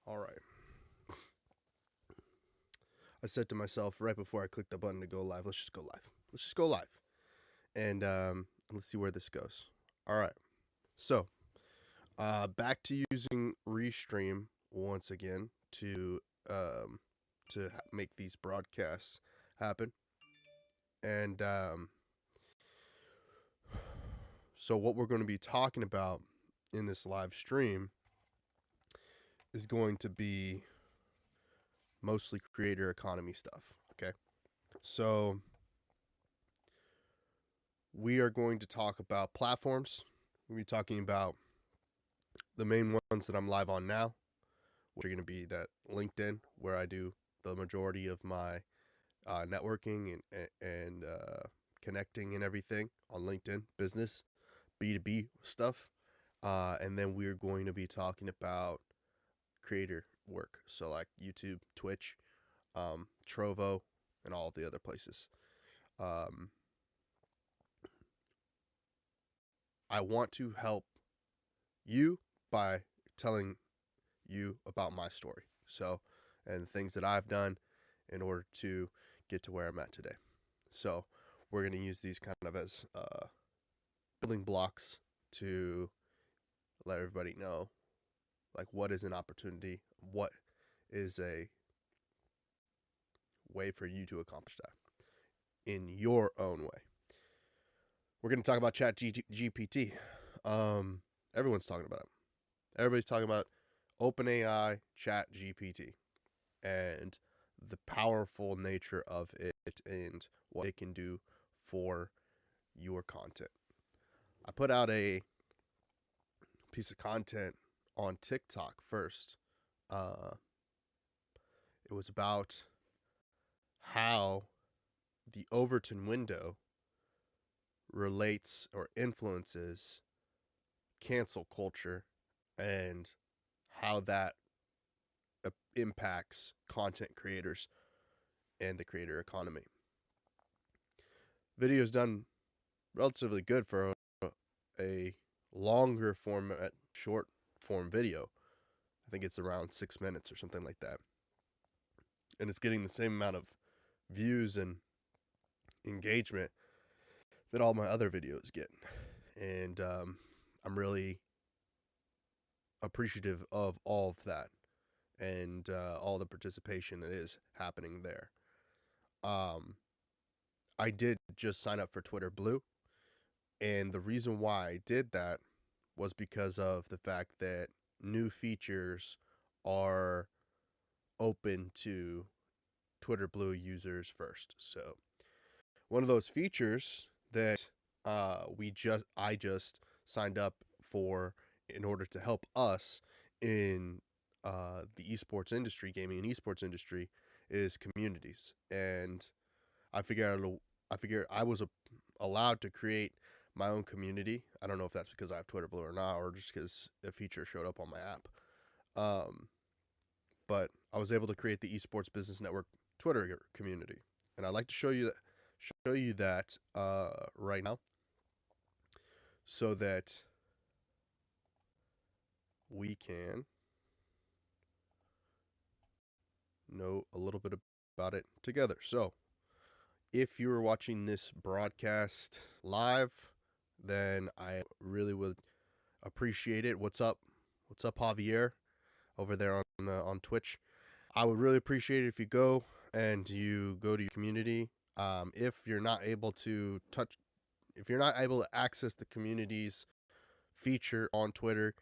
All right. I said to myself right before I clicked the button to go live, let's just go live. Let's just go live. And let's see where this goes. All right. So, back to using Restream once again to make these broadcasts happen. And so what we're going to be talking about in this live stream is going to be mostly creator economy stuff. Okay. So we are going to talk about platforms. We'll be talking about the main ones that I'm live on now, which are going to be that LinkedIn, where I do the majority of my networking and connecting and everything on LinkedIn, business, B2B stuff. And then we're going to be talking about creator work. So like YouTube, Twitch, Trovo, and all of the other places. I want to help you by telling you about my story. So, and things that I've done in order to get to where I'm at today. So, we're going to use these kind of as building blocks to let everybody know, like, what is an opportunity, what is a way for you to accomplish that in your own way. We're going to talk about Chat GPT. Everyone's talking about it. Everybody's talking about OpenAI Chat GPT and the powerful nature of it and what it can do for your content. I put out a piece of content on TikTok first. It was about how the Overton window relates or influences cancel culture and how that impacts content creators and the creator economy. Video's done relatively good for a longer format, short form video. I think it's around 6 minutes or something like that. And it's getting the same amount of views and engagement that all my other videos get. And I'm really appreciative of all of that and all the participation that is happening there. I did just sign up for Twitter Blue, and the reason why I did that was because of the fact that new features are open to Twitter Blue users first. So one of those features that I just signed up for in order to help us in the esports industry, gaming and esports industry, is communities. And I figured I was allowed to create my own community. I don't know if that's because I have Twitter Blue or not, or just because a feature showed up on my app. But I was able to create the Esports Business Network Twitter community, and I'd like to show you that right now, so that we can know a little bit about it together. So, if you were watching this broadcast live, then I really would appreciate it. What's up? What's up, Javier, over there on Twitch? I would really appreciate it if you go to your community. If you're not able to access the community's feature on Twitter,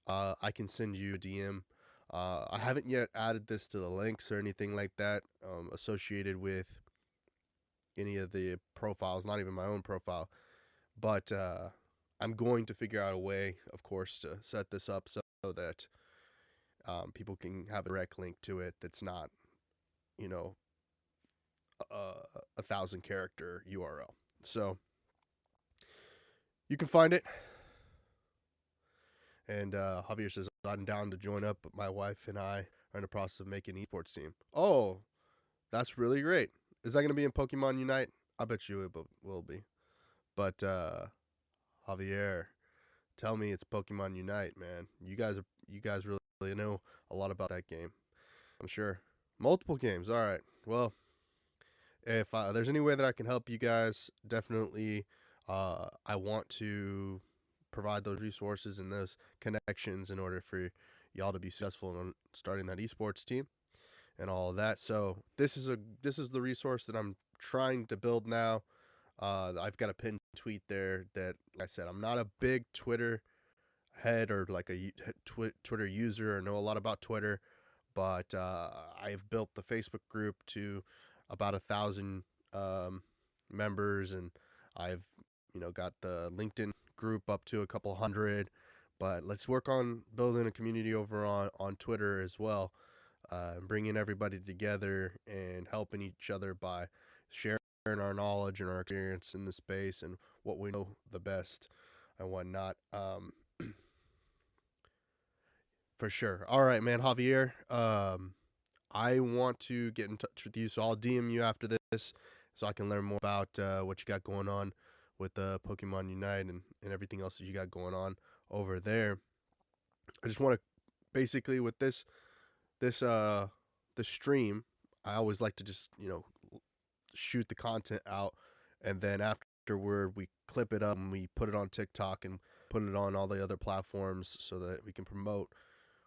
I can send you a DM. I haven't yet added this to the links or anything like that associated with any of the profiles, not even my own profile. But I'm going to figure out a way, of course, to set this up so that people can have a direct link to it that's not, a 1,000 character URL. So you can find it. And Javier says, I'm down to join up, but my wife and I are in the process of making an esports team. Oh, that's really great. Is that going to be in Pokemon Unite? I bet you it will be. But Javier, tell me it's Pokemon Unite, man. You guys really know a lot about that game. I'm sure. Multiple games. All right. Well, if there's any way that I can help you guys, definitely I want to provide those resources and those connections in order for y'all to be successful in starting that esports team and all of that. So this is the resource that I'm trying to build now. I've got a pinned tweet there that, like I said, I'm not a big Twitter head or like a Twitter user or know a lot about Twitter, but I've built the Facebook group to about 1,000 members, and I've got the LinkedIn group up to a couple hundred. But let's work on building a community over on Twitter as well, bringing everybody together and helping each other by sharing our knowledge and our experience in the space and what we know the best and whatnot. For sure. All right, man, Javier. I want to get in touch with you, so I'll DM you after this so I can learn more about what you got going on with Pokemon Unite and everything else that you got going on over there. I just want to basically with this stream, I always like to just shoot the content out, and then afterward we clip it up and we put it on TikTok and put it on all the other platforms so that we can promote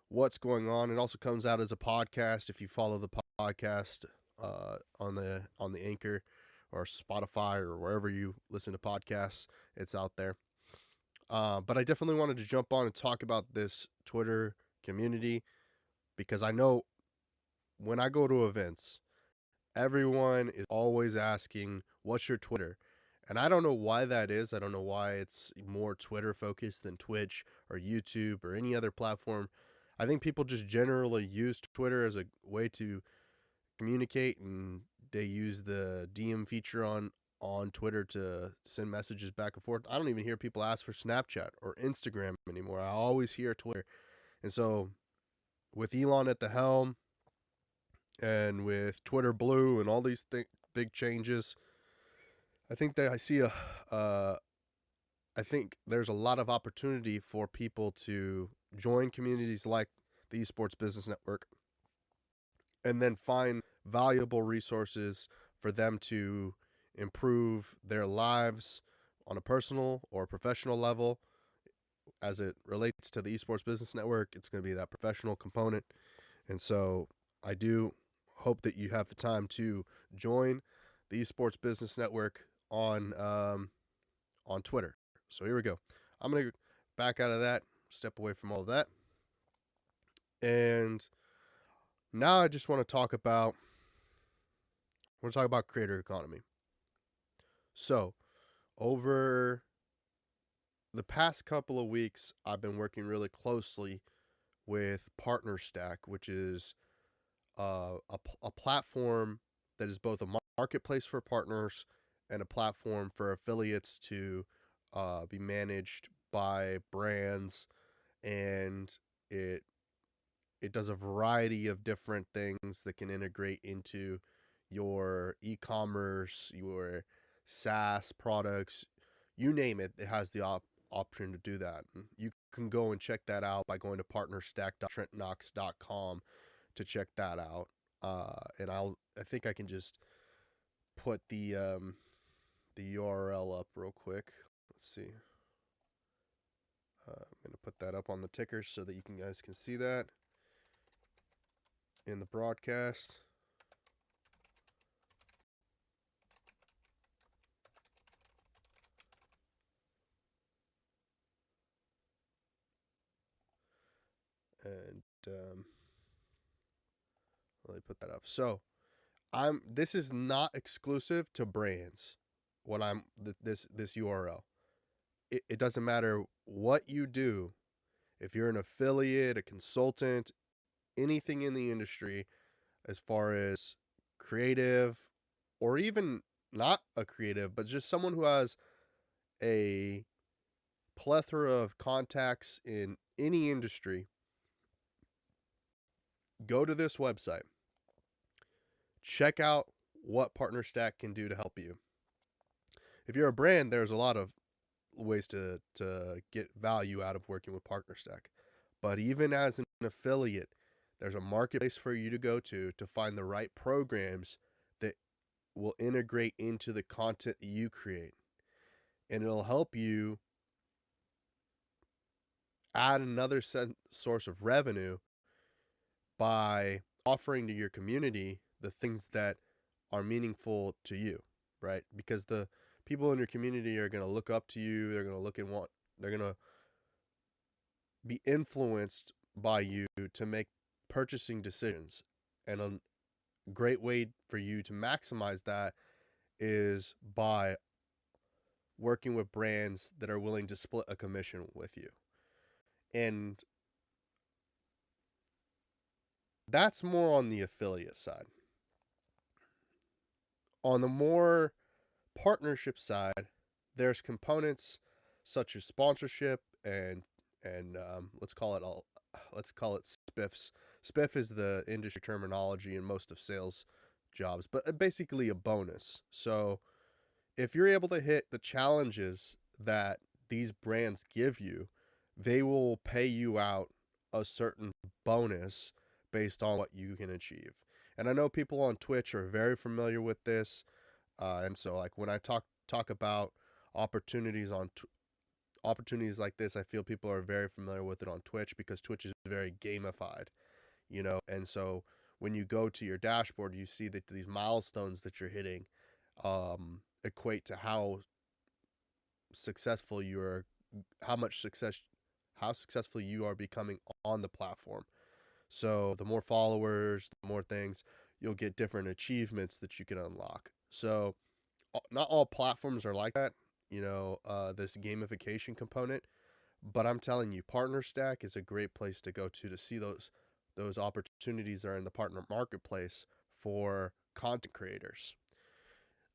what's going on. It also comes out as a podcast if you follow the podcast on the Anchor or Spotify or wherever you listen to podcasts. It's out there. But I definitely wanted to jump on and talk about this Twitter community because I know when I go to events, everyone is always asking, "What's your Twitter?" And I don't know why that is. I don't know why it's more Twitter focused than Twitch or YouTube or any other platform. I think people just generally use Twitter as a way to communicate, and they use the DM feature on Twitter to send messages back and forth. I don't even hear people ask for Snapchat or Instagram anymore. I always hear Twitter. And so with Elon at the helm and with Twitter Blue and all these big changes, I think that I think there's a lot of opportunity for people to join communities like the Esports Business Network and then find valuable resources for them to improve their lives on a personal or professional level. As it relates to the Esports Business Network, it's going to be that professional component. And so I do hope that you have the time to join the Esports Business Network on Twitter. So here we go. I'm going to back out of that, step away from all of that. And now I just want to talk about creator economy. So over the past couple of weeks, I've been working really closely with PartnerStack, which is a platform that is both a marketplace for partners and a platform for affiliates to be managed by brands, and it does a variety of different things that can integrate into your e-commerce, your SaaS products, you name it. It has the option to do that. And you can go and check that out by going to partnerstack.trentknox.com to check that out. And I think I can just put the URL up real quick. Let's see. I'm going to put that up on the ticker so that you guys can see that in the broadcast. And let me put that up. So this is not exclusive to brands. This URL. It doesn't matter what you do. If you're an affiliate, a consultant, anything in the industry, as far as creative or even not a creative, but just someone who has a plethora of contacts in any industry, go to this website. Check out what PartnerStack can do to help you. If you're a brand, there's a lot of ways to get value out of working with PartnerStack. But even as an affiliate, there's a marketplace for you to go to find the right programs that will integrate into the content that you create. And it'll help you add another source of revenue by offering to your community the things that are meaningful to you, right? Because the people in your community are going to look up to you. They're going to look and they're going to be influenced by you to make purchasing decisions. And a great way for you to maximize that is by working with brands that are willing to split a commission with you. And that's more on the affiliate side. On the more partnership side, there's components such as sponsorship and let's call it spiffs. Spiff is the industry terminology in most of sales jobs, but basically a bonus. So if you're able to hit the challenges that these brands give you, they will pay you out a certain bonus based on what you can achieve. And I know people on Twitch are very familiar with this. And so like when I talk about opportunities opportunities like this, I feel people are very familiar with it on Twitch because Twitch is very gamified, you know. And so when you go to your dashboard, you see that these milestones that you're hitting equate to how successful you are, how successful you are becoming on the platform. So the more followers, the more things, you'll get different achievements that you can unlock. So not all platforms are like that, you know, this gamification component, but I'm telling you, PartnerStack is a great place to go to see those opportunities that are in the partner marketplace for content creators.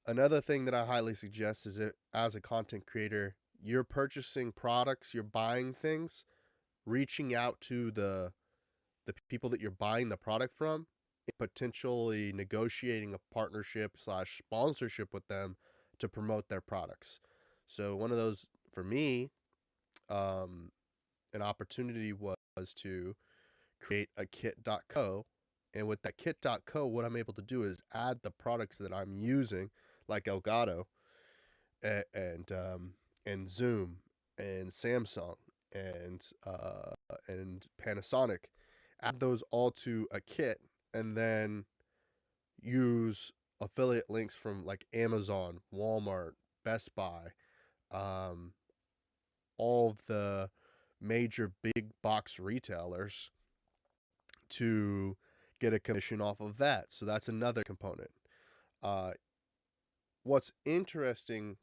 Another thing that I highly suggest is that as a content creator, you're purchasing products, you're buying things, reaching out to the people that you're buying the product from, potentially negotiating a partnership / sponsorship with them to promote their products. So one of those for me, an opportunity was to create a kit.co. And with that kit.co, what I'm able to do is add the products that I'm using, like Elgato and Zoom and Samsung and Panasonic, add those all to a kit, and then use affiliate links from like Amazon, Walmart, Best Buy, all of the major big box retailers to get a commission off of that. So that's another component. What's interesting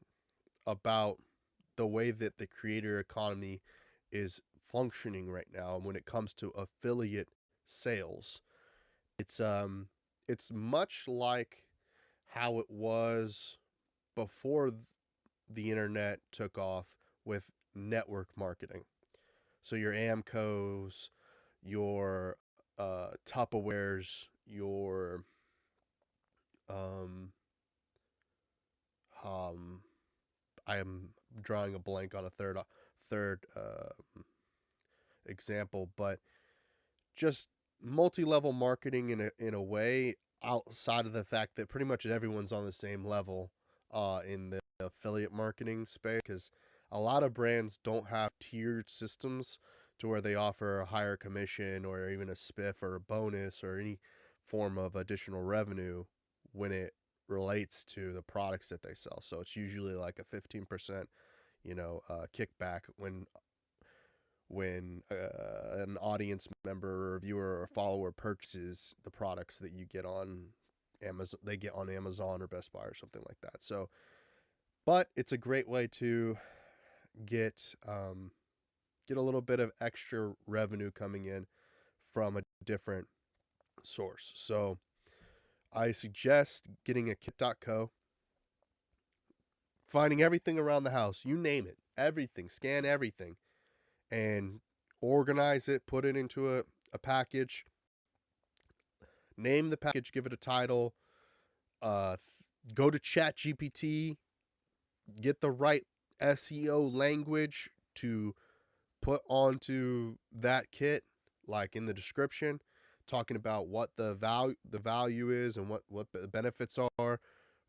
about the way that the creator economy is functioning right now, and when it comes to affiliate sales, it's much like how it was before the internet took off with network marketing. So your Amcos, your Tupperwares, your I am drawing a blank on a third example, but just multi-level marketing in a way, outside of the fact that pretty much everyone's on the same level in the affiliate marketing space, because a lot of brands don't have tiered systems to where they offer a higher commission or even a spiff or a bonus or any form of additional revenue when it relates to the products that they sell. So it's usually like a 15%, kickback when an audience member or viewer or follower purchases the products that you get on Amazon, they get on Amazon or Best Buy or something like that. So, but it's a great way to get a little bit of extra revenue coming in from a different source. So I suggest getting a kit.co, finding everything around the house, you name it, everything, scan everything, and organize it, put it into a package, name the package, give it a title, go to ChatGPT, get the right SEO language to put onto that kit, like in the description, talking about what the value is and what the benefits are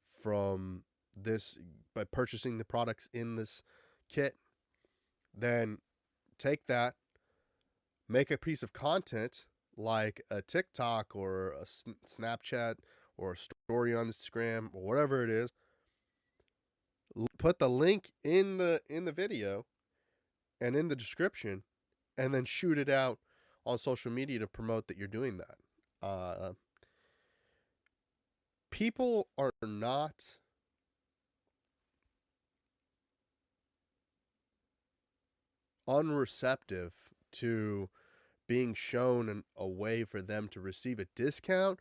from this by purchasing the products in this kit, then take that, make a piece of content like a TikTok or a Snapchat or a story on Instagram or whatever it is. Put the link in the video and in the description, and then shoot it out on social media to promote that you're doing that. People are not unreceptive to being shown a way for them to receive a discount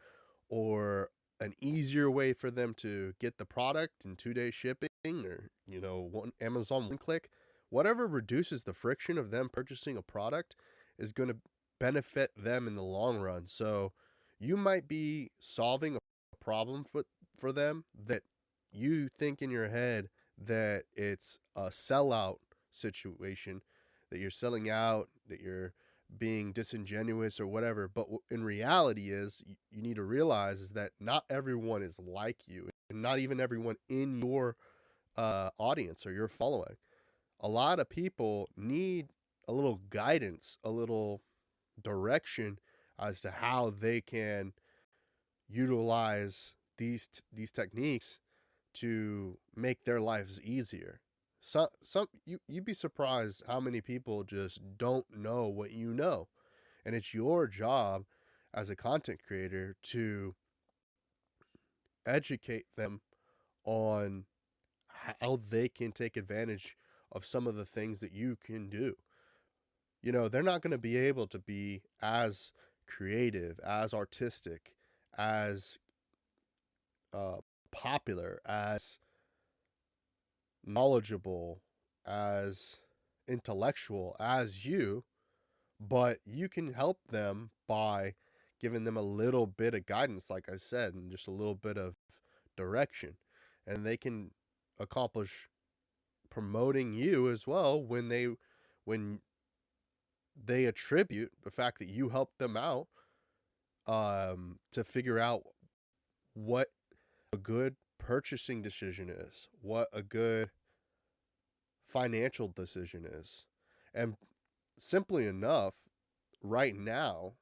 or an easier way for them to get the product in 2-day shipping, or one Amazon one click. Whatever reduces the friction of them purchasing a product is going to benefit them in the long run. So you might be solving a problem for them that you think in your head that it's a sellout situation, that you're selling out, that you're being disingenuous or whatever. But in reality is you need to realize is that not everyone is like you, and not even everyone in your audience or your following. A lot of people need a little guidance, a little direction as to how they can utilize these techniques to make their lives easier. You'd be surprised how many people just don't know what you know. And it's your job as a content creator to educate them on how they can take advantage of some of the things that you can do. They're not going to be able to be as creative, as artistic, as uh, popular, as knowledgeable, as intellectual as you, but you can help them by giving them a little bit of guidance, like I said, and just a little bit of direction. And they can accomplish promoting you as well when they attribute the fact that you helped them out, to figure out what a good purchasing decision is, what a good financial decision is. And simply enough, right now,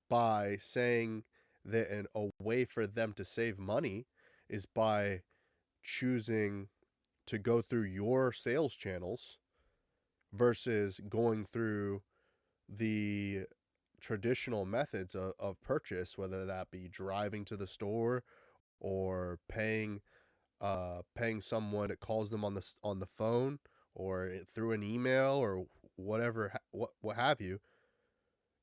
by saying that a way for them to save money is by choosing to go through your sales channels versus going through the traditional methods of purchase, whether that be driving to the store or paying someone that calls them on the phone or through an email or whatever, what have you.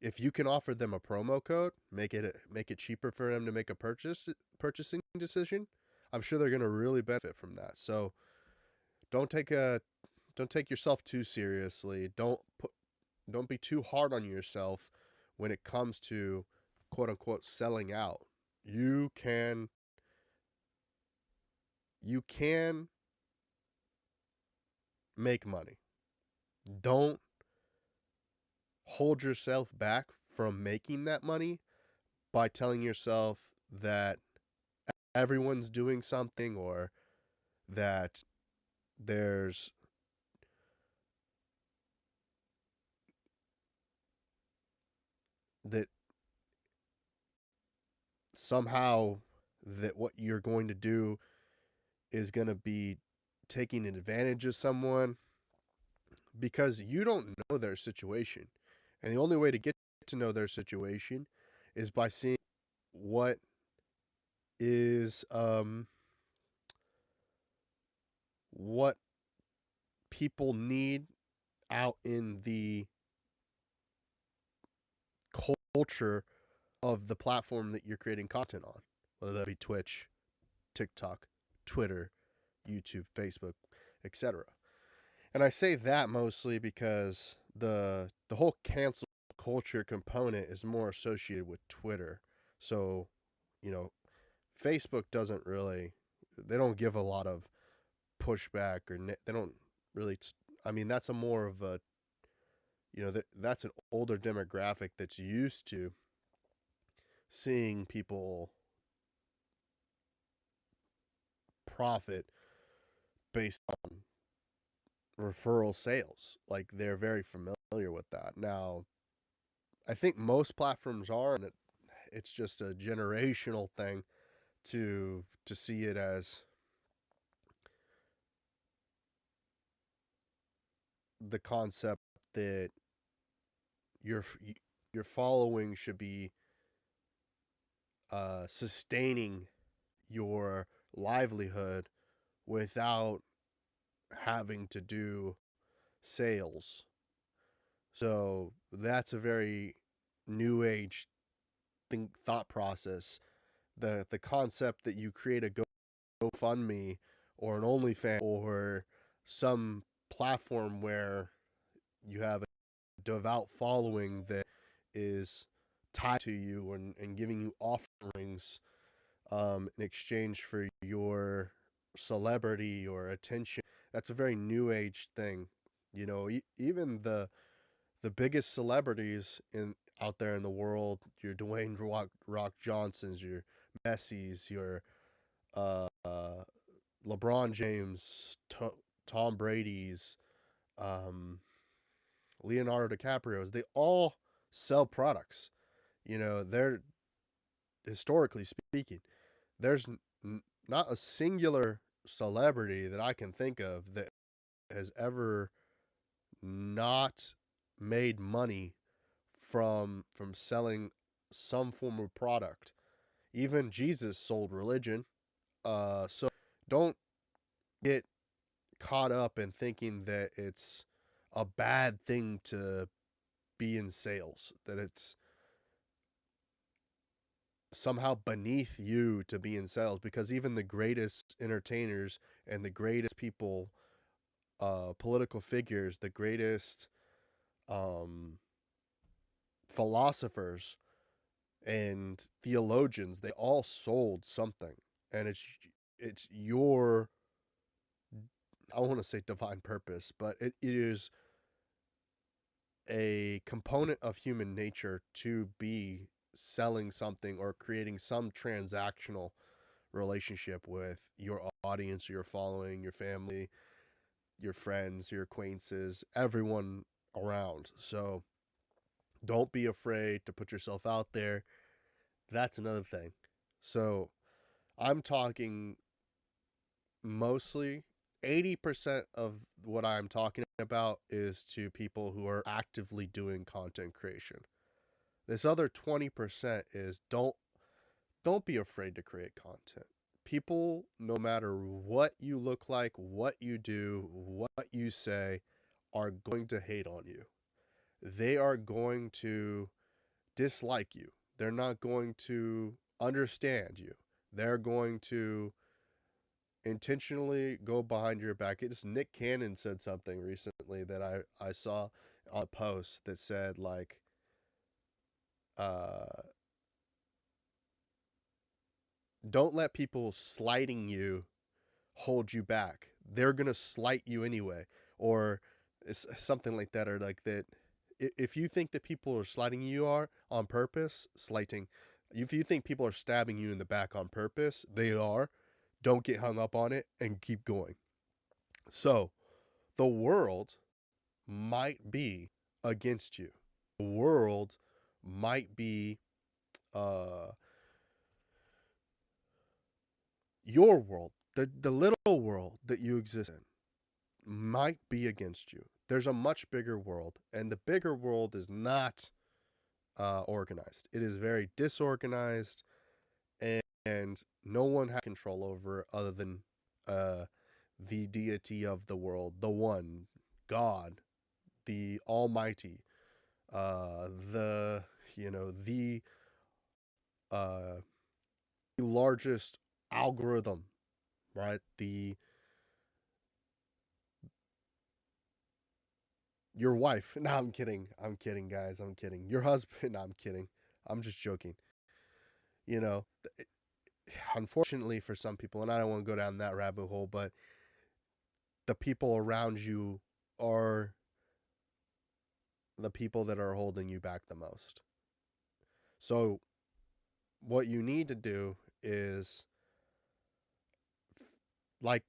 If you can offer them a promo code, make it cheaper for them to make a purchasing decision, I'm sure they're going to really benefit from that. So don't take yourself too seriously. Don't be too hard on yourself when it comes to quote unquote selling out. You can make money. Don't hold yourself back from making that money by telling yourself that everyone's doing something, or that there's that somehow that what you're going to do is going to be taking advantage of someone, because you don't know their situation. And the only way to get to know their situation is by seeing what is what people need out in the culture of the platform that you're creating content on, whether that be Twitch, TikTok, Twitter, YouTube, Facebook, etc. And I say that mostly because the whole cancel culture component is more associated with Twitter. So, Facebook doesn't really, they don't give a lot of pushback, or they don't really, I mean, that's a more of a, that's an older demographic that's used to seeing people profit based on referral sales. Like, they're very familiar with that. Now, I think most platforms are, and it's just a generational thing to see it as the concept that your your following should be sustaining your livelihood without having to do sales. So that's a very new age thought process. The concept that you create a GoFundMe or an OnlyFans or some platform where you have a devout following that is tied to you and giving you offerings in exchange for your celebrity or attention. That's a very new age thing. Even the biggest celebrities in out there in the world, your Dwayne Rock Johnsons, your Messi's, your uh, LeBron James, Tom Brady's, um, Leonardo DiCaprio's, they all sell products. They're, historically speaking, there's not a singular celebrity that I can think of that has ever not made money from selling some form of product. Even Jesus sold religion. So don't get caught up in thinking that it's a bad thing to be in sales, that it's somehow beneath you to be in sales, because even the greatest entertainers and the greatest people, political figures, the greatest um, philosophers and theologians, they all sold something. And it's your, I want to say divine purpose, but it is a component of human nature to be selling something or creating some transactional relationship with your audience, your following, your family, your friends, your acquaintances, everyone around. So don't be afraid to put yourself out there. That's another thing. So I'm talking mostly 80% of what I'm talking about is to people who are actively doing content creation. This other 20% is don't be afraid to create content. People, no matter what you look like, what you do, what you say, are going to hate on you. They are going to dislike you. They're not going to understand you. They're going to intentionally go behind your back. It's Nick Cannon said something recently that I saw on a post that said, like, uh, don't let people slighting you hold you back. They're going to slight you anyway. Or something like that, or like that. If you think that people are slighting you are on purpose, slighting, if you think people are stabbing you in the back on purpose, they are. Don't get hung up on it and keep going. So, the world might be against you. The world might be uh your world, the little world that you exist in might be against you. There's a much bigger world, and the bigger world is not organized. It is very disorganized, and no one has control over it other than the deity of the world, the one, God, the Almighty, the the uh, largest algorithm, right? The Your wife. No, I'm kidding. I'm kidding, guys. I'm kidding. Your husband. No, I'm kidding. I'm just joking. You know, unfortunately for some people, and I don't want to go down that rabbit hole, but the people around you are the people that are holding you back the most. So what you need to do is, like,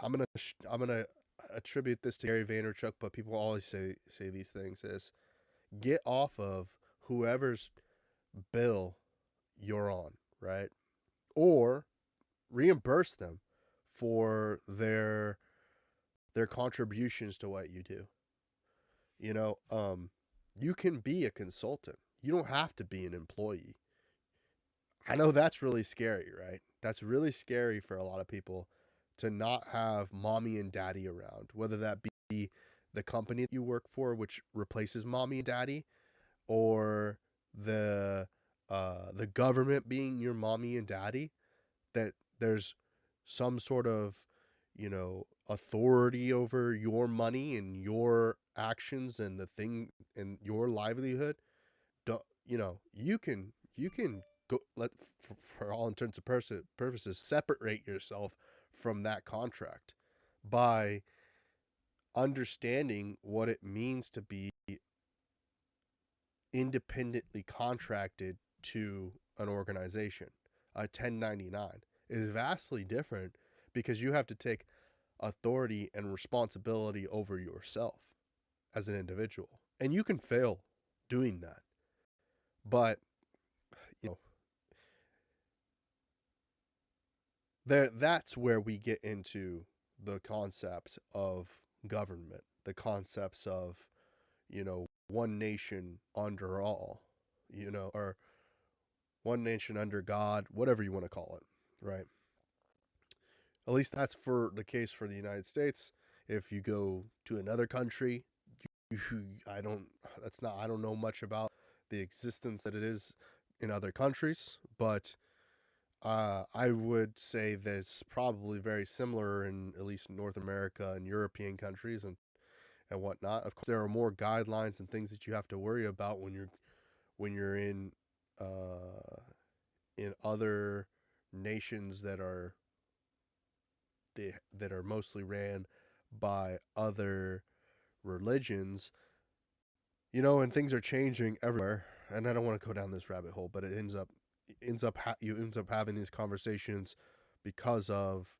I'm gonna attribute this to Gary Vaynerchuk, but people always say these things, is get off of whoever's bill you're on, right? Or reimburse them for their contributions to what you do. You know, you can be a consultant. You don't have to be an employee. I know that's really scary, right? That's really scary for a lot of people, to not have mommy and daddy around, whether that be the company that you work for, which replaces mommy and daddy, or the the government being your mommy and daddy. That there's some sort of, authority over your money and your actions and the thing and your livelihood. You can go, for all intents and purposes, separate yourself from that contract by understanding what it means to be independently contracted to an organization. A 1099 is vastly different, because you have to take authority and responsibility over yourself as an individual. And you can fail doing that. But, you know, that's where we get into the concepts of government, the concepts of, one nation under all, or one nation under God, whatever you want to call it, right? At least that's for the case for the United States. If you go to another country, I don't I don't know much about the existence that it is in other countries, but I would say that it's probably very similar in at least North America and European countries and whatnot. Of course, there are more guidelines and things that you have to worry about when you're in other nations that are mostly ran by other religions, and things are changing everywhere. And I don't want to go down this rabbit hole, but you ends up having these conversations because of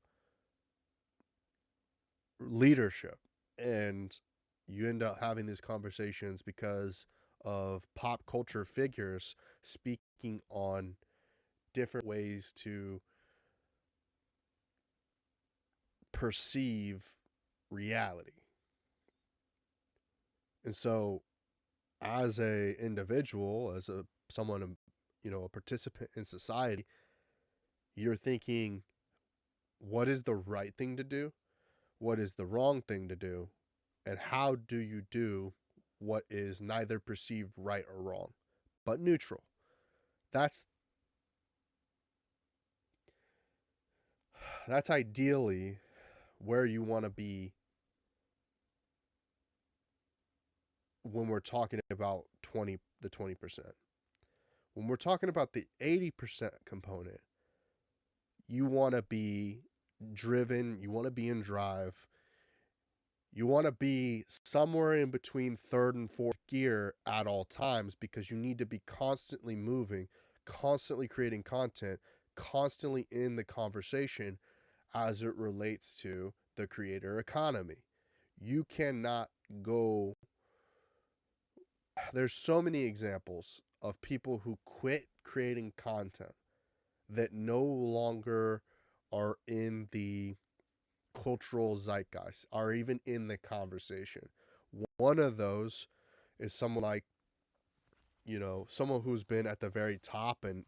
leadership, and you end up having these conversations because of pop culture figures speaking on different ways to perceive reality. And so, as a individual, as a someone, a participant in society, you're thinking, what is the right thing to do? What is the wrong thing to do? And how do you do what is neither perceived right or wrong, but neutral? That's that's ideally where you want to be when we're talking about 20%. When we're talking about the 80% component, you want to be driven, you want to be in drive, you want to be somewhere in between third and fourth gear at all times, because you need to be constantly moving, constantly creating content, constantly in the conversation as it relates to the creator economy. You cannot go. There's so many examples of people who quit creating content that no longer are in the cultural zeitgeist, are even in the conversation. One of those is someone like, someone who's been at the very top and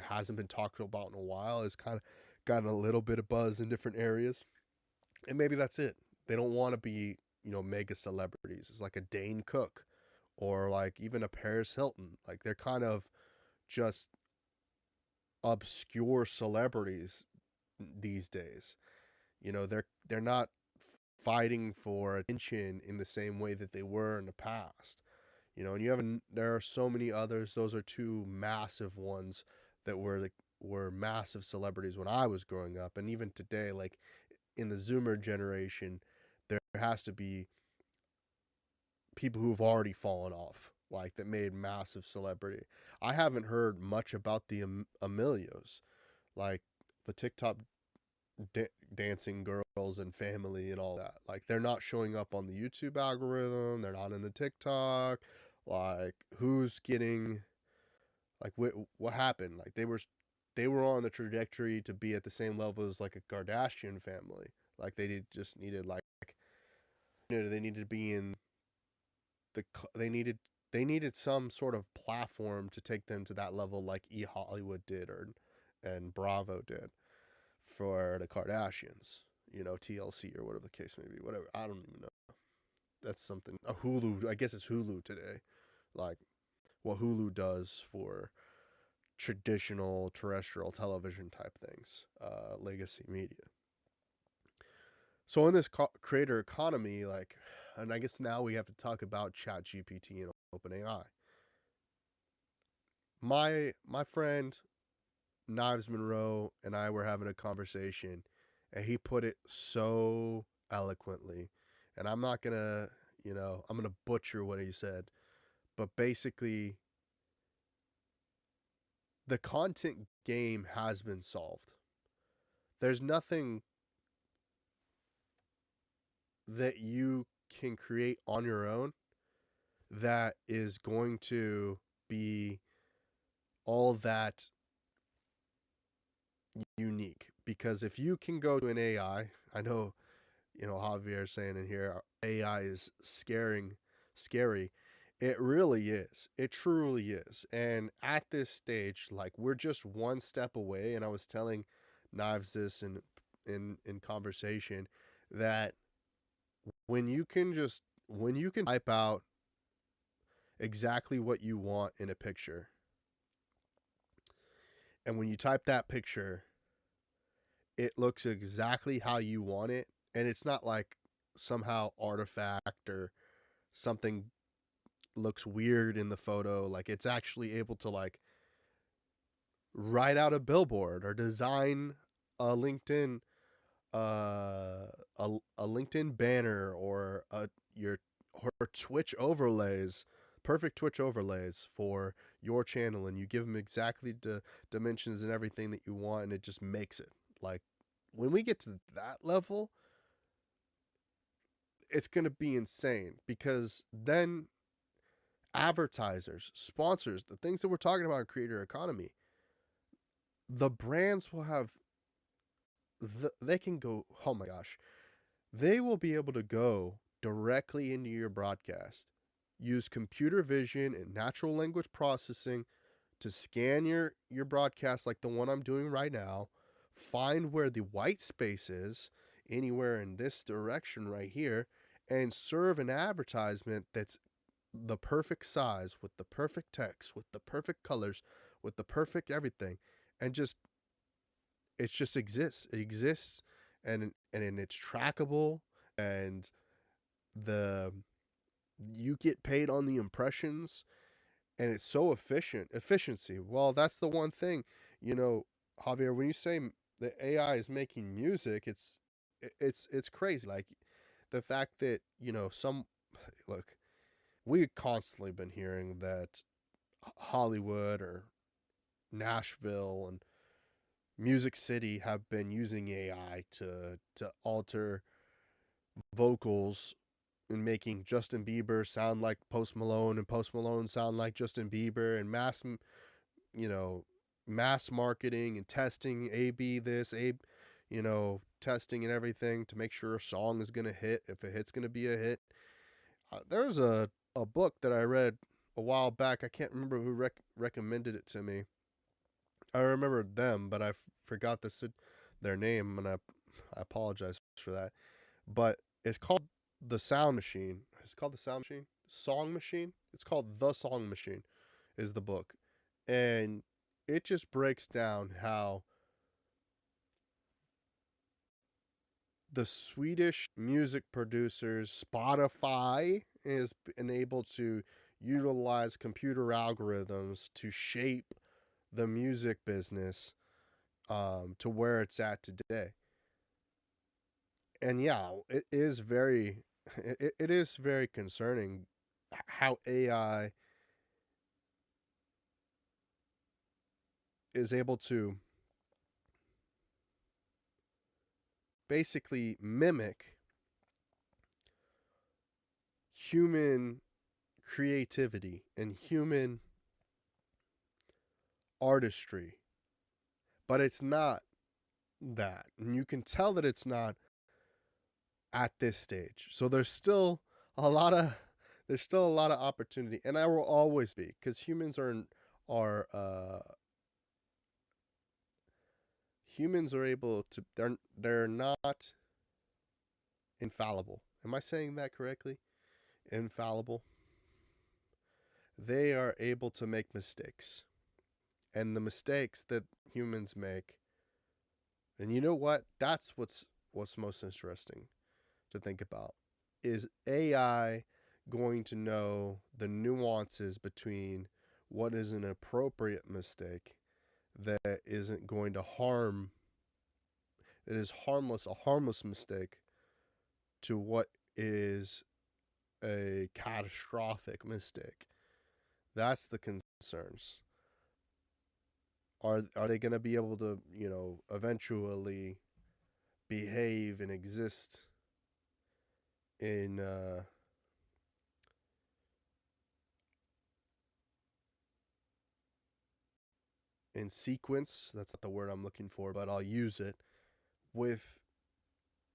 hasn't been talked about in a while, has kind of gotten a little bit of buzz in different areas. And maybe that's it. They don't want to be, mega celebrities. It's like a Dane Cook, or like even a Paris Hilton. Like, they're kind of just obscure celebrities these days. They're not fighting for attention in the same way that they were in the past. And there are so many others. Those are two massive ones that were massive celebrities when I was growing up, and even today, like in the Zoomer generation, there has to be people who've already fallen off, like that made massive celebrity. I haven't heard much about the Amelios, like the TikTok dancing girls and family and all that. Like they're not showing up on the YouTube algorithm. They're not in the TikTok. Like who's getting like what happened? Like they were on the trajectory to be at the same level as like a Kardashian family. Like just needed like they needed to be in the they needed some sort of platform to take them to that level like E Hollywood did or and Bravo did for the Kardashians, TLC or whatever the case may be, whatever. I don't even know. That's something a Hulu. I guess it's Hulu today, like what Hulu does for traditional terrestrial television type things, legacy media. So in this creator economy, like, and I guess now we have to talk about ChatGPT and OpenAI. My friend Knives Monroe and I were having a conversation, and he put it so eloquently. And I'm not gonna, I'm gonna butcher what he said, but basically, the content game has been solved. There's nothing that you can create on your own that is going to be all that unique. Because if you can go to an I know, Javier saying in here, AI is scary. It really is. It truly is. And at this stage, like we're just one step away. And I was telling Knives this in conversation that when you can type out exactly what you want in a picture, and when you type that picture, it looks exactly how you want it, and it's not like somehow artifact or something looks weird in the photo. Like it's actually able to like write out a billboard or design a LinkedIn a LinkedIn banner or your or Twitch overlays, perfect Twitch overlays for your channel, and you give them exactly the dimensions and everything that you want, and it just makes it. Like when we get to that level, it's going to be insane, because then advertisers, sponsors, the things that we're talking about in creator economy, the brands will have they can go, oh my gosh, they will be able to go directly into your broadcast, use computer vision and natural language processing to scan your broadcast like the one I'm doing right now, find where the white space is anywhere in this direction right here, and serve an advertisement that's the perfect size, with the perfect text, with the perfect colors, with the perfect everything, and it just exists. It exists, and it's trackable, and the you get paid on the impressions, and it's so efficiency. Well, that's the one thing, Javier, when you say the AI is making music, it's crazy. Like the fact that, some look, we've constantly been hearing that Hollywood or Nashville and Music City have been using AI to alter vocals and making Justin Bieber sound like Post Malone and Post Malone sound like Justin Bieber, and you know, mass marketing and testing A/B this, testing and everything to make sure a song is going to hit. If a hit's going to be a hit. There's a book that I read a while back. I can't remember who recommended it to me. I remember them, but I forgot their name, and I apologize for that. But it's called The Sound Machine. It's called The Sound Machine? Song Machine? It's called The Song Machine is the book. And it just breaks down how the Swedish music producers, Spotify, is able to utilize computer algorithms to shape the music business to where it's at today. And yeah, it is very concerning how AI is able to basically mimic human creativity and human artistry, but it's not that. And you can tell that it's not at this stage. So a lot of there's still a lot of opportunity, and I will always be, because are humans are able to, they're not infallible. Am I saying that correctly? Infallible. They are able to make mistakes. And the mistakes that humans make, and you know what? That's what's most interesting to think about. Is AI going to know the nuances between what is an appropriate mistake that isn't going to harm, that is harmless, a harmless mistake, to what is a catastrophic mistake? That's the concerns. Are they going to be able to, eventually behave and exist in in sequence? That's not the word I'm looking for, but I'll use it, with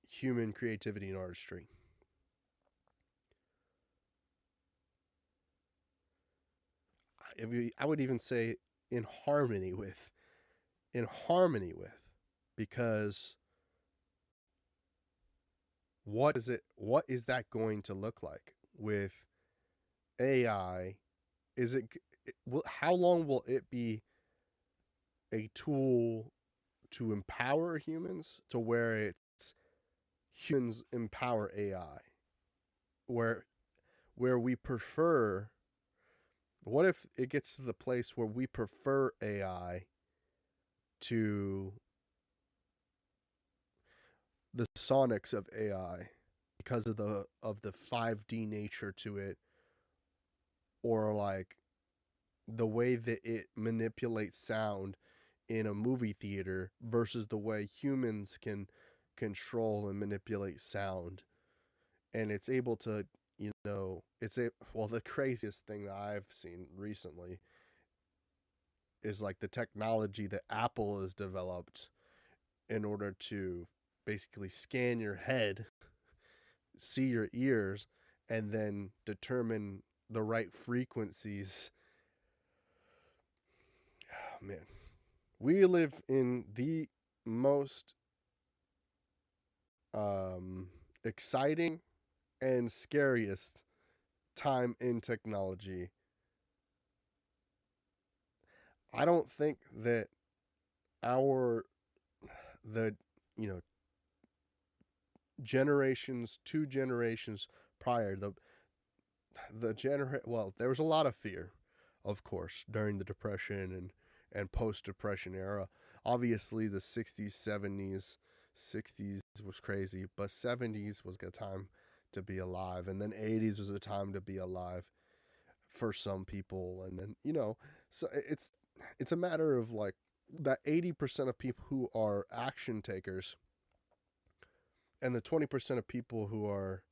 human creativity and artistry. I would even say in harmony with, in harmony with, because what is that going to look like with AI? Is it will how long will it be a tool to empower humans, to where it's humans empower AI, where we prefer, what if it gets to the place where we prefer AI to the sonics of AI, because of the 5D nature to it, or like the way that it manipulates sound in a movie theater versus the way humans can control and manipulate sound? And it's able to, the craziest thing that I've seen recently is like the technology that Apple has developed in order to basically scan your head, see your ears, and then determine the right frequencies. Oh, man, we live in the most exciting and scariest time in technology. I don't think that our the you know generations, two generations prior, there was a lot of fear, of course, during the Depression and post Depression era. Obviously, the 60s, 70s, 60s was crazy, but 70s was a time to be alive, and then 80s was a time to be alive for some people, and then so it's a matter of like that 80% of people who are action takers, and the 20% of people who are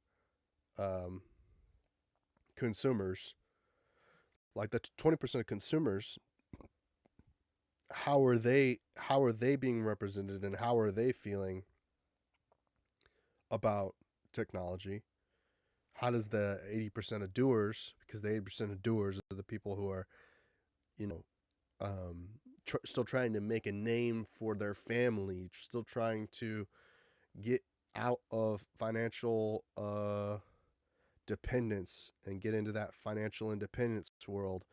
um, consumers. Like the 20% of consumers, how are they being represented, and how are they feeling about technology? How does the 80% of doers, because the 80% of doers are the people who are, you know, still trying to make a name for their family, still trying to get out of financial dependence and get into that financial independence world,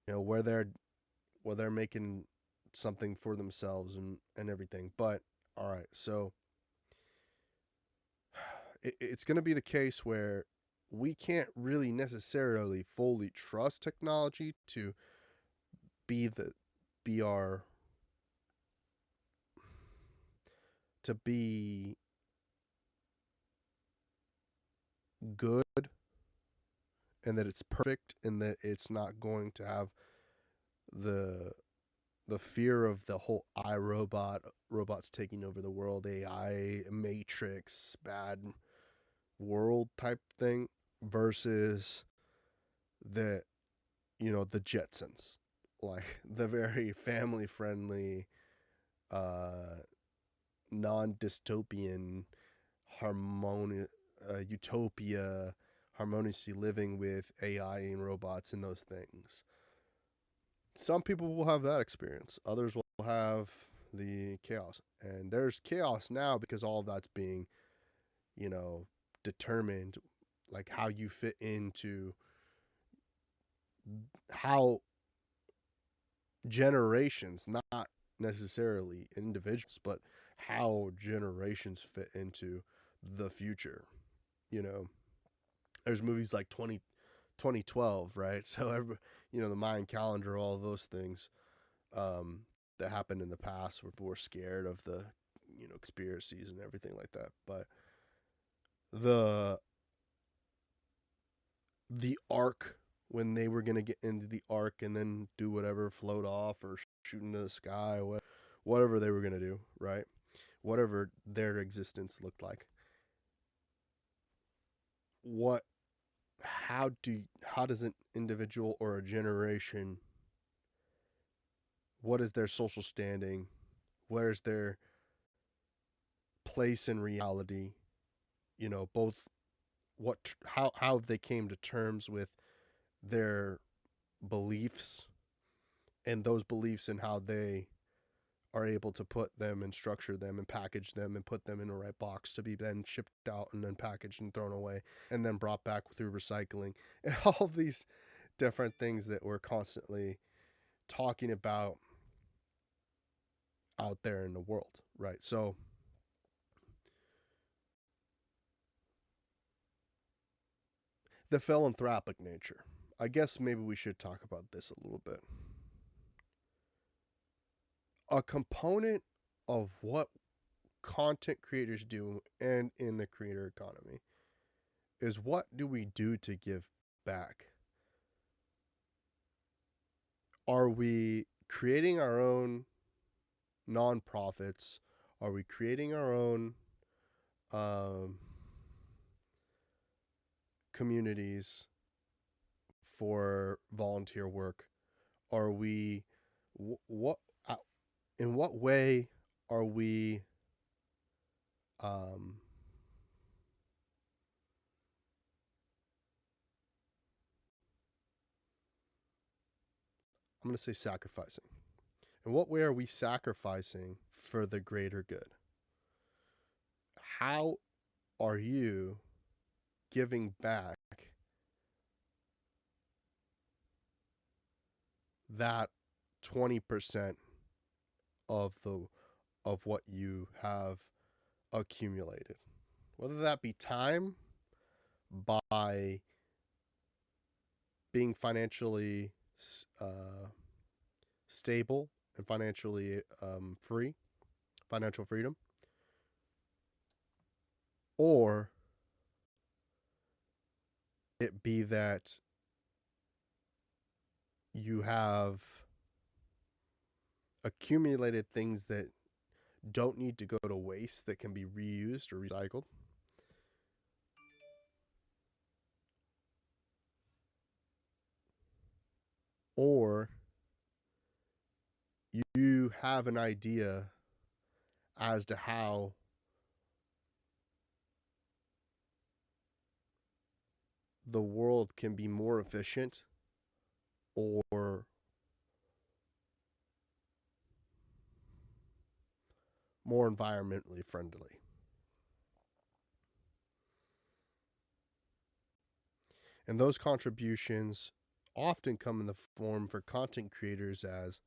where they're making something for themselves and everything. But all right, so it's going to be the case where we can't really necessarily fully trust technology to be the be our to be good and that it's perfect, and that it's not going to have the fear of the whole robots taking over the world, AI, Matrix, bad world type thing, versus the the Jetsons, like the very family friendly, non dystopian, utopia, harmoniously living with AI and robots and those things. Some people will have that experience. Others will have the chaos. And there's chaos now because all of that's being, you know, determined, like how you fit into how generations, not necessarily individuals, but how generations fit into the future. You know, there's movies like 2012, right? So, the Mayan calendar, all of those things that happened in the past where people were scared of the, conspiracies and everything like that. But the ark, when they were going to get into the ark and then do whatever, float off or shoot into the sky, or whatever they were going to do, right? Whatever their existence looked like. How does an individual or a generation, what is their social standing? Where's their place in reality? Both how they came to terms with their beliefs, and those beliefs, and how they are able to put them and structure them and package them and put them in the right box to be then shipped out and then packaged and thrown away and then brought back through recycling, and all of these different things that we're constantly talking about out there in the world, right? So the philanthropic nature, I guess maybe we should talk about this a little bit. A component of what content creators do and in the creator economy is, what do we do to give back? Are we creating our own nonprofits? Are we creating our own communities for volunteer work? Are we what in what way are we I'm going to say sacrificing. In what way are we sacrificing for the greater good? How are you giving back that 20% of what you have accumulated? Whether that be time, by being financially stable and financially free, financial freedom, or it be that you have accumulated things that don't need to go to waste, that can be reused or recycled, or you have an idea as to how the world can be more efficient or more environmentally friendly. And those contributions often come in the form for content creators as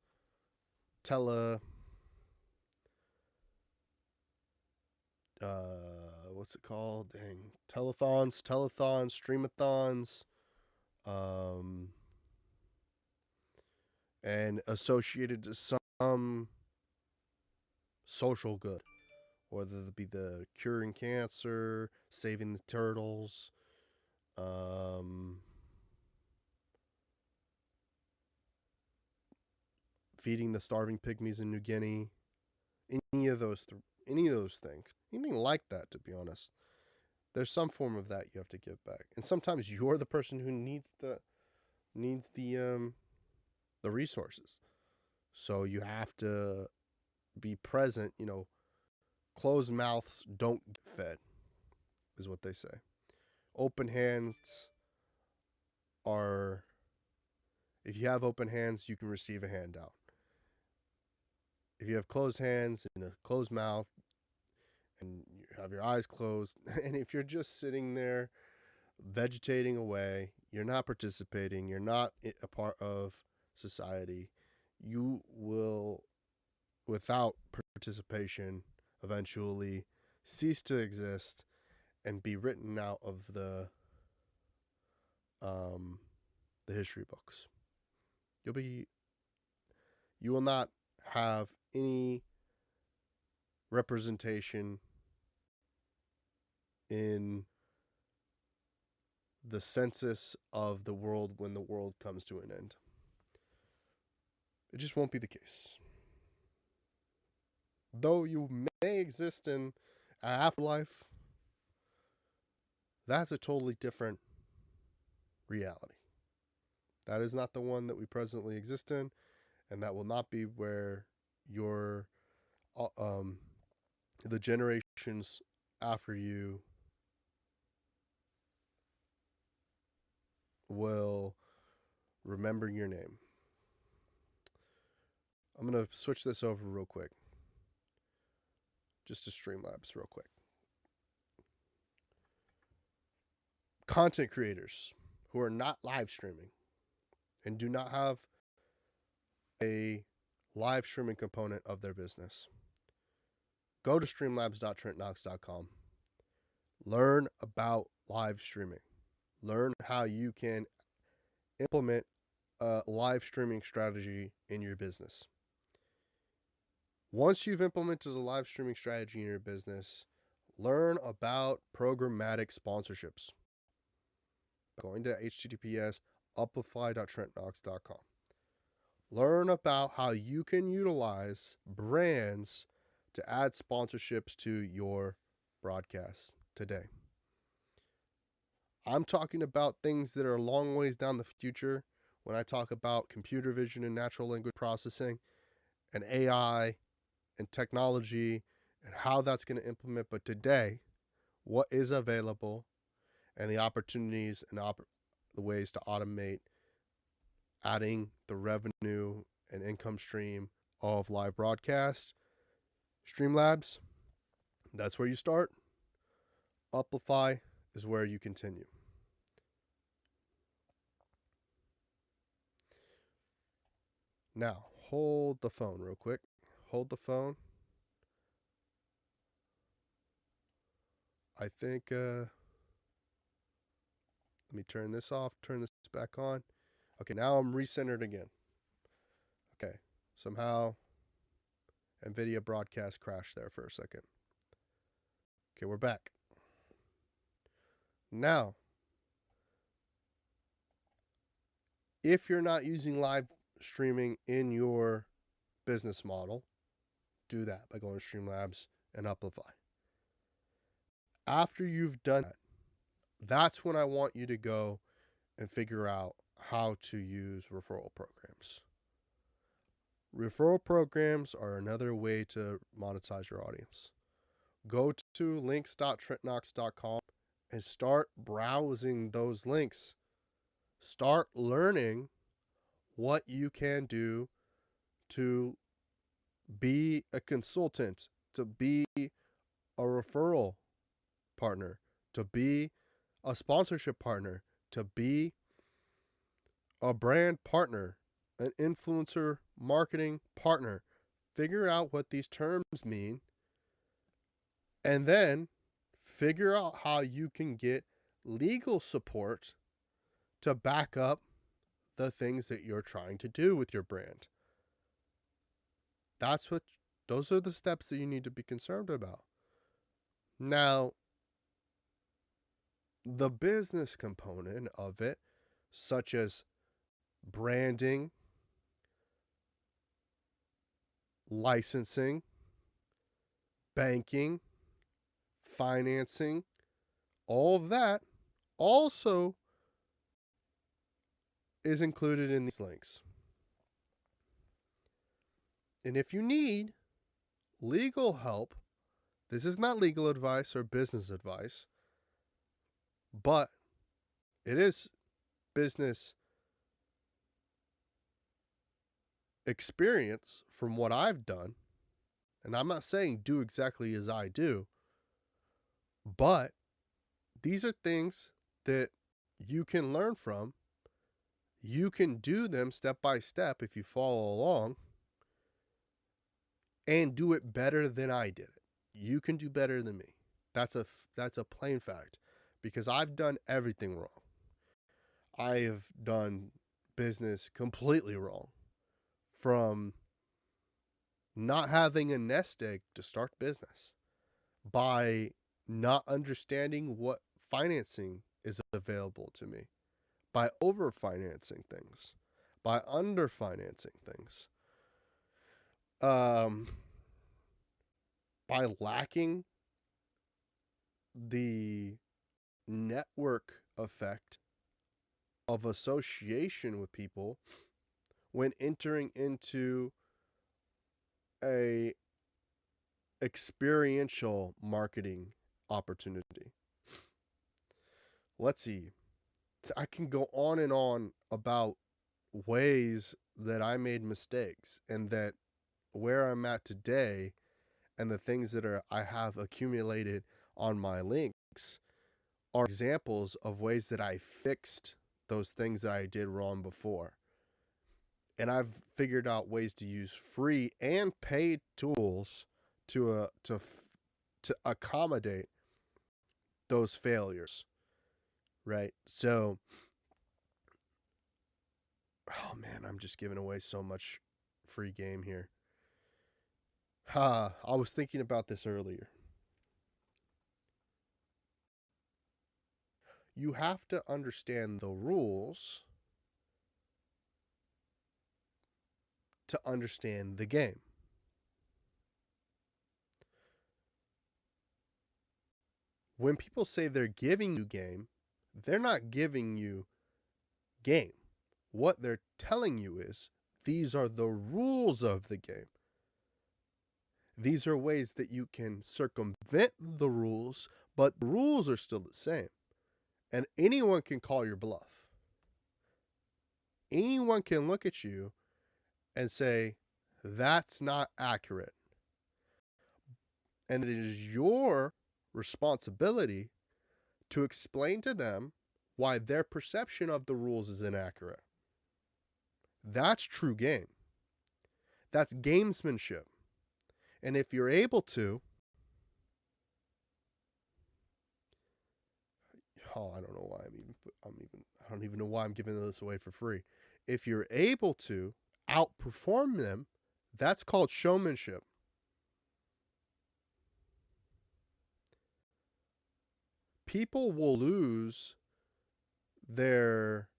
what's it called? Telethons, streamathons, and associated to some social good, whether it be the curing cancer, saving the turtles, feeding the starving pygmies in New Guinea, any of those things, anything like that, to be honest. There's some form of that you have to give back, and sometimes you're the person who needs the resources, so you have to be present. Closed mouths don't get fed, is what they say. Open hands are, if you have open hands, you can receive a handout. If you have closed hands and a closed mouth and you have your eyes closed, and if you're just sitting there vegetating away, you're not participating, you're not a part of society, you will, without participation, eventually cease to exist and be written out of the history books. You will not have any representation in the census of the world when the world comes to an end. It just won't be the case. Though you may exist in an afterlife, that's a totally different reality. That is not the one that we presently exist in, and that will not be where your the generations after you will remember your name. I'm going to switch this over real quick, just to Streamlabs real quick. Content creators who are not live streaming and do not have a live streaming component of their business, go to streamlabs.trentknox.com. Learn about live streaming. Learn how you can implement a live streaming strategy in your business. Once you've implemented a live streaming strategy in your business, learn about programmatic sponsorships. Going to https://upify.trentknox.com. Learn about how you can utilize brands to add sponsorships to your broadcast today. I'm talking about things that are a long ways down the future when I talk about computer vision and natural language processing and AI and technology and how that's going to implement. But today, what is available and the opportunities and the ways to automate adding the revenue and income stream of live broadcast. Streamlabs, that's where you start. Upify is where you continue. Now, hold the phone real quick. Hold the phone. I think, let me turn this off, turn this back on. Okay, now I'm recentered again. Okay, somehow NVIDIA broadcast crashed there for a second. Okay, we're back. Now, if you're not using live streaming in your business model, do that by going to Streamlabs and Upify. After you've done that, that's when I want you to go and figure out how to use referral programs. Referral programs are another way to monetize your audience. Go to links.trentknox.com and start browsing those links. Start learning what you can do to be a consultant, to be a referral partner, to be a sponsorship partner, to be a brand partner, an influencer marketing partner. Figure out what these terms mean, and then figure out how you can get legal support to back up the things that you're trying to do with your brand. Those are the steps that you need to be concerned about. Now, the business component of it, such as branding, licensing, banking, financing, all of that also is included in these links. And if you need legal help, this is not legal advice or business advice, but it is business experience from what I've done. And I'm not saying do exactly as I do, but these are things that you can learn from. You can do them step by step if you follow along and do it better than I did it. You can do better than me. That's a plain fact, because I've done everything wrong. I have done business completely wrong, from not having a nest egg to start business, by not understanding what financing is available to me, by over-financing things, by under-financing things, by lacking the network effect of association with people when entering into a experiential marketing opportunity. Let's see. I can go on and on about ways that I made mistakes, and that where I'm at today and the things that I have accumulated on my links are examples of ways that I fixed those things that I did wrong before. And I've figured out ways to use free and paid tools to accommodate those failures, right? So, oh man, I'm just giving away so much free game here. I was thinking about this earlier. You have to understand the rules to understand the game. When people say they're giving you game, they're not giving you game. What they're telling you is these are the rules of the game. These are ways that you can circumvent the rules, but the rules are still the same. And anyone can call your bluff. Anyone can look at you and say, that's not accurate. And it is your responsibility to explain to them why their perception of the rules is inaccurate. That's true game. That's gamesmanship. And if you're able to, I don't know why I don't even know why I'm giving this away for free. If you're able to outperform them, that's called showmanship. People will lose their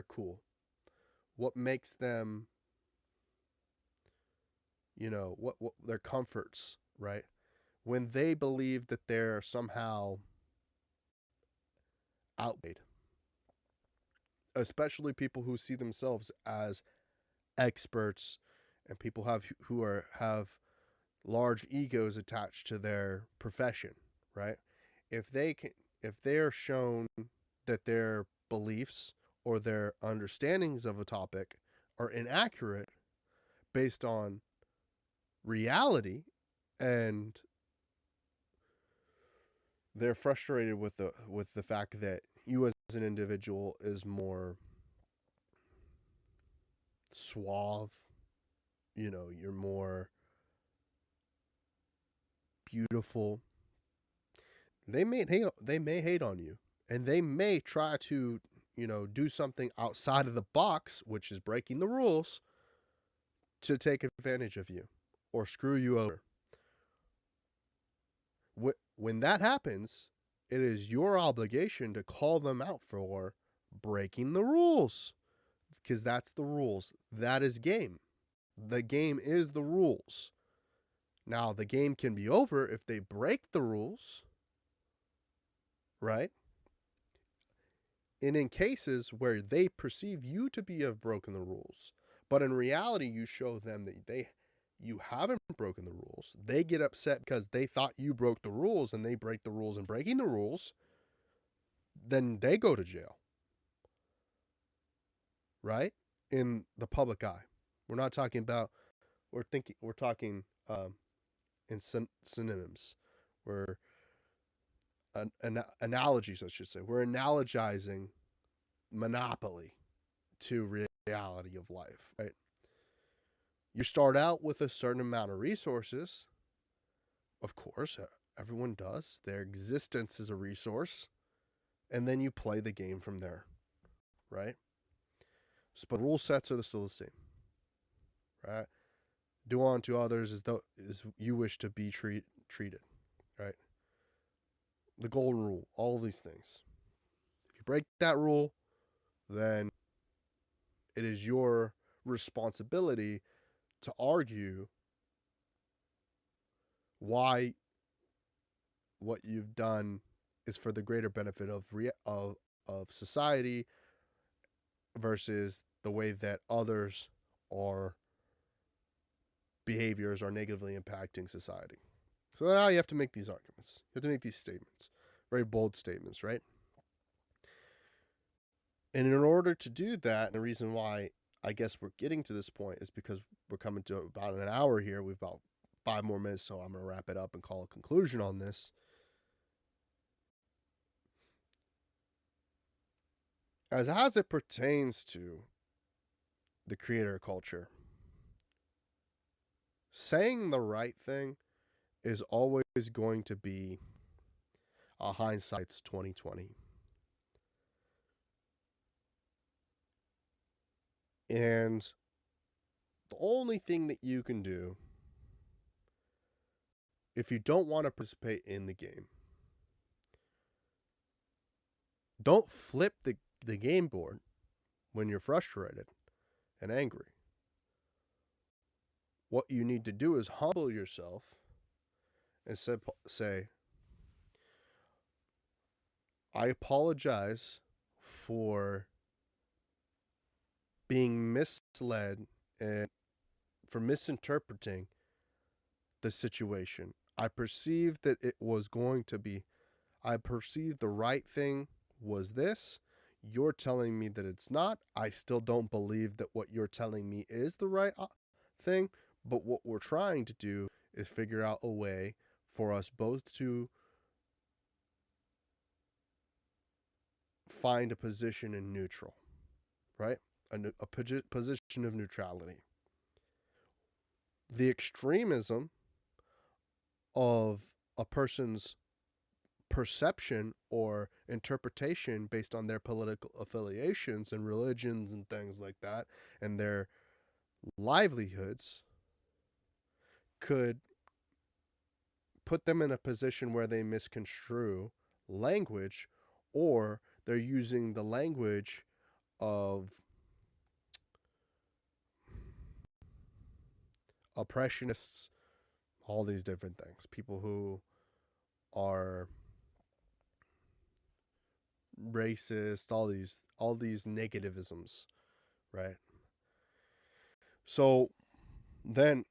cool. What makes them, what their comforts, right? When they believe that they're somehow outweighed. Especially people who see themselves as experts, and people who have large egos attached to their profession, right? If they're shown that their beliefs or their understandings of a topic are inaccurate based on reality, and they're frustrated with the fact that you as an individual is more suave, you're more beautiful, they may hate on you, and they may try to do something outside of the box, which is breaking the rules, to take advantage of you or screw you over. When that happens, it is your obligation to call them out for breaking the rules, because that's the rules. That is game. The game is the rules. Now, the game can be over if they break the rules, right? And in cases where they perceive you to be have broken the rules, but in reality, you show them that you haven't broken the rules. They get upset because they thought you broke the rules, and they break the rules and breaking the rules. Then they go to jail, right? In the public eye. We're not talking about. We're talking in synonyms. We're analogies, I should say. We're analogizing Monopoly to reality of life, right? You start out with a certain amount of resources. Of course, everyone does. Their existence is a resource. And then you play the game from there, right? But rule sets are still the same, right? Do unto others as you wish to be treated, right? The golden rule, all of these things. If you break that rule, then it is your responsibility to argue why what you've done is for the greater benefit of society versus the way that others or behaviors are negatively impacting society. So now you have to make these arguments. You have to make these statements, very bold statements, right? And in order to do that, and the reason why I guess we're getting to this point is because we're coming to about an hour here. We've about 5 more minutes, so I'm going to wrap it up and call a conclusion on this. As it pertains to the creator culture, saying the right thing is always going to be a hindsight's 2020. And the only thing that you can do if you don't want to participate in the game, don't flip the game board when you're frustrated and angry. What you need to do is humble yourself and say, I apologize for being misled and for misinterpreting the situation. I perceived that it was going to be, I perceived the right thing was this. You're telling me that it's not. I still don't believe that what you're telling me is the right thing. But what we're trying to do is figure out a way for us both to find a position in neutral, right? A position of neutrality. The extremism of a person's perception or interpretation based on their political affiliations and religions and things like that and their livelihoods could put them in a position where they misconstrue language, or they're using the language of oppressionists, all these different things. People who are racist, all these negativisms, right? So then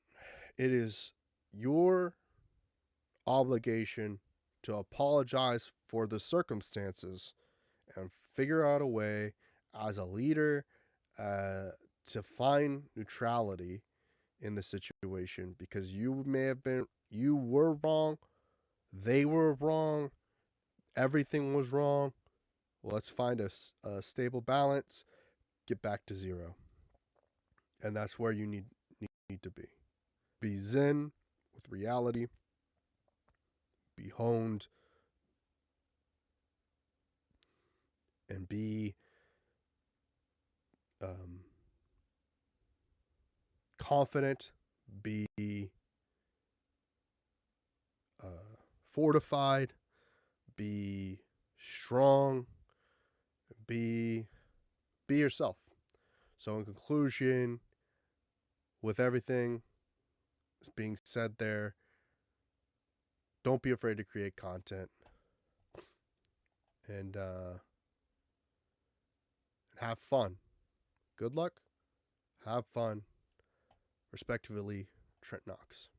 it is your obligation to apologize for the circumstances and figure out a way as a leader to find neutrality in the situation, because you were wrong, they were wrong, everything was wrong. Let's find a stable balance, get back to zero. And that's where you need to be. Be zen with reality, be honed, and be confident, be fortified, be strong, be be yourself. So in conclusion, with everything being said there, don't be afraid to create content, and have fun. Good luck. Have fun. Respectively, Trent Knox.